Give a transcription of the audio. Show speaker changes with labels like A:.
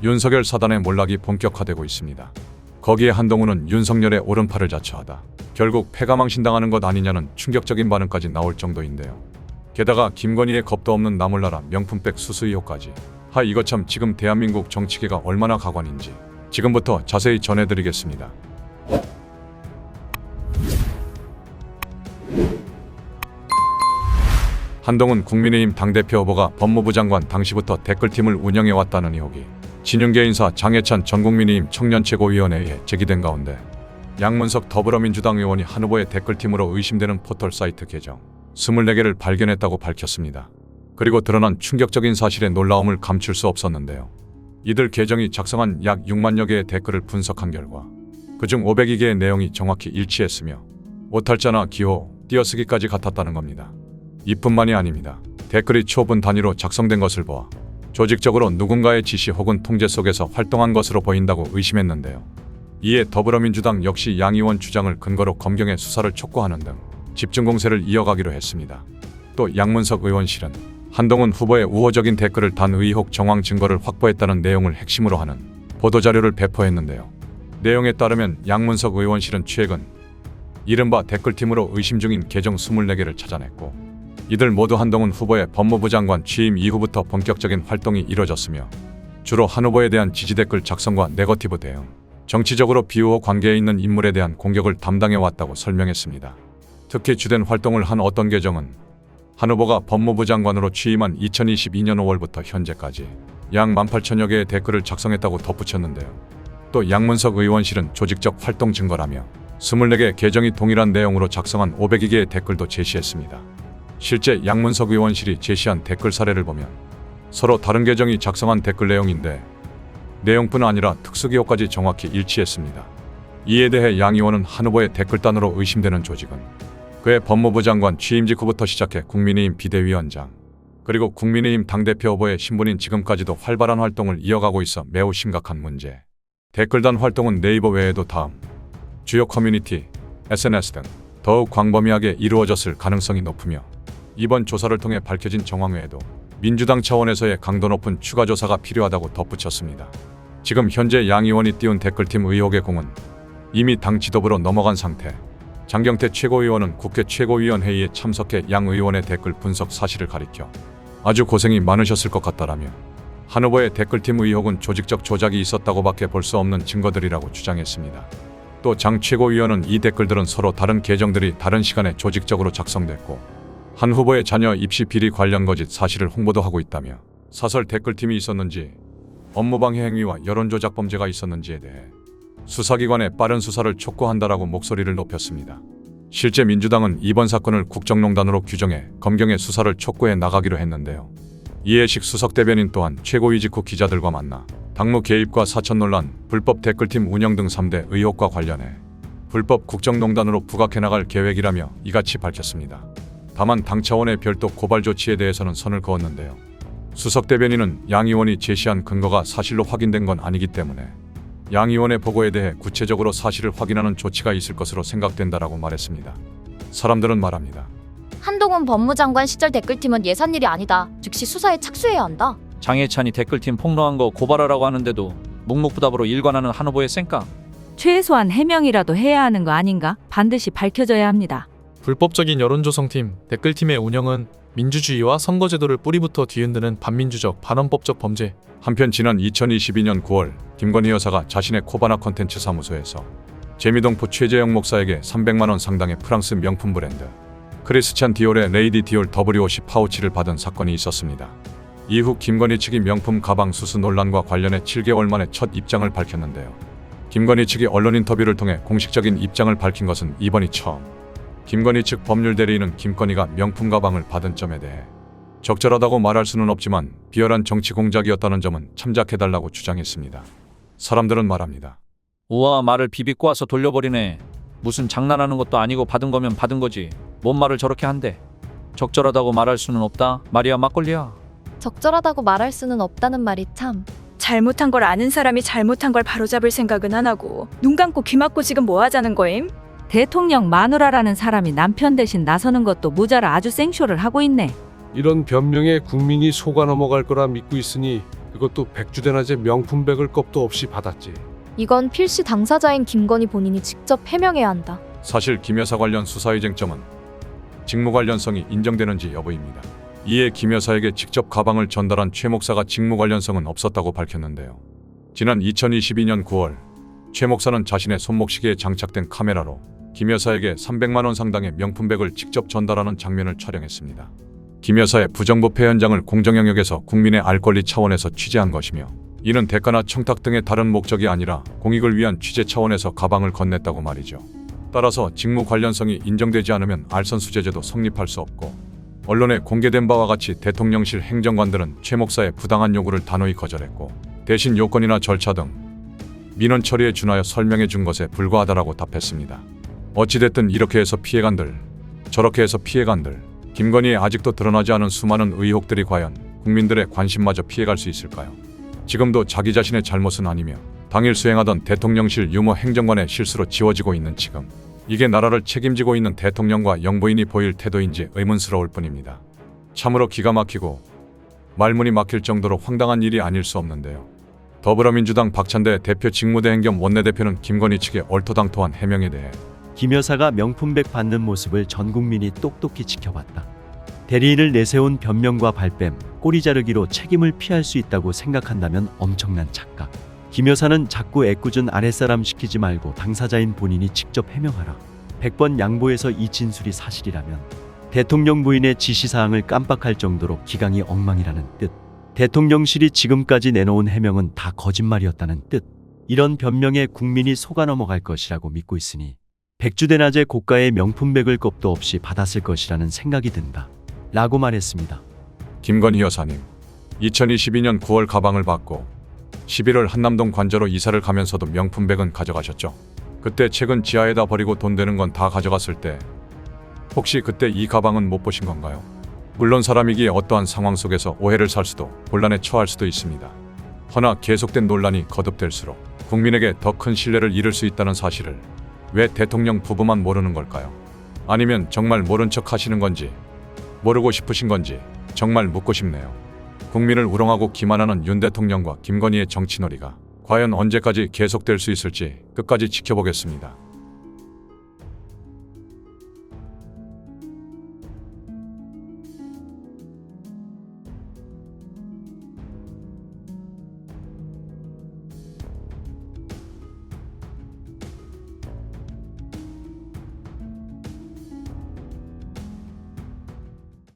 A: 윤석열 사단의 몰락이 본격화되고 있습니다. 거기에 한동훈은 윤석열의 오른팔을 자처하다 결국 패가망신당하는 것 아니냐는 충격적인 반응까지 나올 정도인데요. 게다가 김건희의 겁도 없는 나몰라라 명품백 수수 의혹까지. 이거 참 지금 대한민국 정치계가 얼마나 가관인지 지금부터 자세히 전해드리겠습니다. 한동훈 국민의힘 당대표 후보가 법무부 장관 당시부터 댓글팀을 운영해왔다는 의혹이 진윤계 인사 장해찬 전국민의힘 청년최고위원회에 제기된 가운데 양문석 더불어민주당 의원이 한 후보의 댓글팀으로 의심되는 포털사이트 계정 24개를 발견했다고 밝혔습니다. 그리고 드러난 충격적인 사실의 놀라움을 감출 수 없었는데요. 이들 계정이 작성한 약 6만여 개의 댓글을 분석한 결과 그중 502개의 내용이 정확히 일치했으며 오탈자나 기호, 띄어쓰기까지 같았다는 겁니다. 이뿐만이 아닙니다. 댓글이 초분 단위로 작성된 것을 보아 조직적으로 누군가의 지시 혹은 통제 속에서 활동한 것으로 보인다고 의심했는데요. 이에 더불어민주당 역시 양 의원 주장을 근거로 검경의 수사를 촉구하는 등 집중 공세를 이어가기로 했습니다. 또 양문석 의원실은 한동훈 후보의 우호적인 댓글을 단 의혹 정황 증거를 확보했다는 내용을 핵심으로 하는 보도자료를 배포했는데요. 내용에 따르면 양문석 의원실은 최근 이른바 댓글팀으로 의심 중인 계정 24개를 찾아냈고 이들 모두 한동훈 후보의 법무부 장관 취임 이후부터 본격적인 활동이 이뤄졌으며 주로 한 후보에 대한 지지 댓글 작성과 네거티브 대응, 정치적으로 비우호 관계에 있는 인물에 대한 공격을 담당해왔다고 설명했습니다. 특히 주된 활동을 한 어떤 계정은 한 후보가 법무부 장관으로 취임한 2022년 5월부터 현재까지 약 18,000여 개의 댓글을 작성했다고 덧붙였는데요. 또 양문석 의원실은 조직적 활동 증거라며 24개 계정이 동일한 내용으로 작성한 502개의 댓글도 제시했습니다. 실제 양문석 의원실이 제시한 댓글 사례를 보면 서로 다른 계정이 작성한 댓글 내용인데 내용뿐 아니라 특수기호까지 정확히 일치했습니다. 이에 대해 양 의원은 한 후보의 댓글단으로 의심되는 조직은 그의 법무부 장관 취임 직후부터 시작해 국민의힘 비대위원장 그리고 국민의힘 당대표 후보의 신분인 지금까지도 활발한 활동을 이어가고 있어 매우 심각한 문제. 댓글단 활동은 네이버 외에도 다음 주요 커뮤니티, SNS 등 더욱 광범위하게 이루어졌을 가능성이 높으며 이번 조사를 통해 밝혀진 정황 외에도 민주당 차원에서의 강도 높은 추가 조사가 필요하다고 덧붙였습니다. 지금 현재 양 의원이 띄운 댓글팀 의혹의 공은 이미 당 지도부로 넘어간 상태. 장경태 최고위원은 국회 최고위원회의에 참석해 양 의원의 댓글 분석 사실을 가리켜 아주 고생이 많으셨을 것 같다라며 한 후보의 댓글팀 의혹은 조직적 조작이 있었다고밖에 볼 수 없는 증거들이라고 주장했습니다. 또 장 최고위원은 이 댓글들은 서로 다른 계정들이 다른 시간에 조직적으로 작성됐고 한 후보의 자녀 입시 비리 관련 거짓 사실을 홍보도 하고 있다며 사설 댓글팀이 있었는지 업무방해 행위와 여론조작 범죄가 있었는지에 대해 수사기관의 빠른 수사를 촉구한다라고 목소리를 높였습니다. 실제 민주당은 이번 사건을 국정농단으로 규정해 검경의 수사를 촉구해 나가기로 했는데요. 이해식 수석 대변인 또한 최고위 직후 기자들과 만나 당무 개입과 사천 논란, 불법 댓글팀 운영 등 3대 의혹과 관련해 불법 국정농단으로 부각해 나갈 계획이라며 이같이 밝혔습니다. 다만 당 차원의 별도 고발 조치에 대해서는 선을 그었는데요. 수석 대변인은 양 의원이 제시한 근거가 사실로 확인된 건 아니기 때문에 양 의원의 보고에 대해 구체적으로 사실을 확인하는 조치가 있을 것으로 생각된다라고 말했습니다. 사람들은 말합니다.
B: 한동훈 법무장관 시절 댓글팀은 예산일이 아니다. 즉시 수사에 착수해야 한다.
C: 장해찬이 댓글팀 폭로한 거 고발하라고 하는데도 묵묵부답으로 일관하는 한 후보의 쌩까.
D: 최소한 해명이라도 해야 하는 거 아닌가? 반드시 밝혀져야 합니다.
E: 불법적인 여론조성팀, 댓글팀의 운영은 민주주의와 선거제도를 뿌리부터 뒤흔드는 반민주적, 반헌법적 범죄.
A: 한편 지난 2022년 9월 김건희 여사가 자신의 코바나 콘텐츠 사무소에서 재미동포 최재영 목사에게 300만 원 상당의 프랑스 명품 브랜드 크리스찬 디올의 레이디 디올 W50 파우치를 받은 사건이 있었습니다. 이후 김건희 측이 명품 가방 수수 논란과 관련해 7개월 만에 첫 입장을 밝혔는데요. 김건희 측이 언론 인터뷰를 통해 공식적인 입장을 밝힌 것은 이번이 처음. 김건희 측 법률 대리인은 김건희가 명품 가방을 받은 점에 대해 적절하다고 말할 수는 없지만 비열한 정치 공작이었다는 점은 참작해달라고 주장했습니다. 사람들은 말합니다.
C: 우와, 말을 비비고 와서 돌려버리네. 무슨 장난하는 것도 아니고 받은 거면 받은 거지. 뭔 말을 저렇게 한대. 적절하다고 말할 수는 없다. 말이야 막걸리야.
B: 적절하다고 말할 수는 없다는 말이 참.
F: 잘못한 걸 아는 사람이 잘못한 걸 바로잡을 생각은 안 하고 눈 감고 귀 막고 지금 뭐 하자는 거임?
D: 대통령 마누라라는 사람이 남편 대신 나서는 것도 모자라 아주 생쇼를 하고 있네.
G: 이런 변명에 국민이 속아 넘어갈 거라 믿고 있으니 그것도 백주대낮에 명품백을 껍도 없이 받았지.
B: 이건 필시 당사자인 김건희 본인이 직접 해명해야 한다.
A: 사실 김 여사 관련 수사의 쟁점은 직무 관련성이 인정되는지 여부입니다. 이에 김 여사에게 직접 가방을 전달한 최 목사가 직무 관련성은 없었다고 밝혔는데요. 지난 2022년 9월 최 목사는 자신의 손목시계에 장착된 카메라로 김 여사에게 300만 원 상당의 명품백을 직접 전달하는 장면을 촬영했습니다. 김 여사의 부정부패 현장을 공정 영역에서 국민의 알 권리 차원에서 취재한 것이며 이는 대가나 청탁 등의 다른 목적이 아니라 공익을 위한 취재 차원에서 가방을 건넸다고 말이죠. 따라서 직무 관련성이 인정되지 않으면 알선수재죄도 성립할 수 없고 언론에 공개된 바와 같이 대통령실 행정관들은 최 목사의 부당한 요구를 단호히 거절했고 대신 요건이나 절차 등 민원 처리에 준하여 설명해 준 것에 불과하다라고 답했습니다. 어찌됐든 이렇게 해서 피해간들, 저렇게 해서 피해간들, 김건희의 아직도 드러나지 않은 수많은 의혹들이 과연 국민들의 관심마저 피해갈 수 있을까요? 지금도 자기 자신의 잘못은 아니며 당일 수행하던 대통령실 유모 행정관의 실수로 지워지고 있는 지금 이게 나라를 책임지고 있는 대통령과 영부인이 보일 태도인지 의문스러울 뿐입니다. 참으로 기가 막히고 말문이 막힐 정도로 황당한 일이 아닐 수 없는데요. 더불어민주당 박찬대 대표 직무대행 겸 원내대표는 김건희 측의 얼토당토한 해명에 대해
H: 김 여사가 명품백 받는 모습을 전 국민이 똑똑히 지켜봤다. 대리인을 내세운 변명과 발뺌, 꼬리 자르기로 책임을 피할 수 있다고 생각한다면 엄청난 착각. 김 여사는 자꾸 애꿎은 아랫사람 시키지 말고 당사자인 본인이 직접 해명하라. 100번 양보해서 이 진술이 사실이라면 대통령 부인의 지시사항을 깜빡할 정도로 기강이 엉망이라는 뜻. 대통령실이 지금까지 내놓은 해명은 다 거짓말이었다는 뜻. 이런 변명에 국민이 속아 넘어갈 것이라고 믿고 있으니 백주대낮에 고가의 명품백을 껍도 없이 받았을 것이라는 생각이 든다. 라고 말했습니다.
A: 김건희 여사님, 2022년 9월 가방을 받고 11월 한남동 관저로 이사를 가면서도 명품백은 가져가셨죠. 그때 책은 지하에다 버리고 돈 되는 건 다 가져갔을 때 혹시 그때 이 가방은 못 보신 건가요? 물론 사람이기에 어떠한 상황 속에서 오해를 살 수도 곤란에 처할 수도 있습니다. 허나 계속된 논란이 거듭될수록 국민에게 더 큰 신뢰를 잃을 수 있다는 사실을 왜 대통령 부부만 모르는 걸까요? 아니면 정말 모른 척 하시는 건지 모르고 싶으신 건지 정말 묻고 싶네요. 국민을 우롱하고 기만하는 윤 대통령과 김건희의 정치놀이가 과연 언제까지 계속될 수 있을지 끝까지 지켜보겠습니다.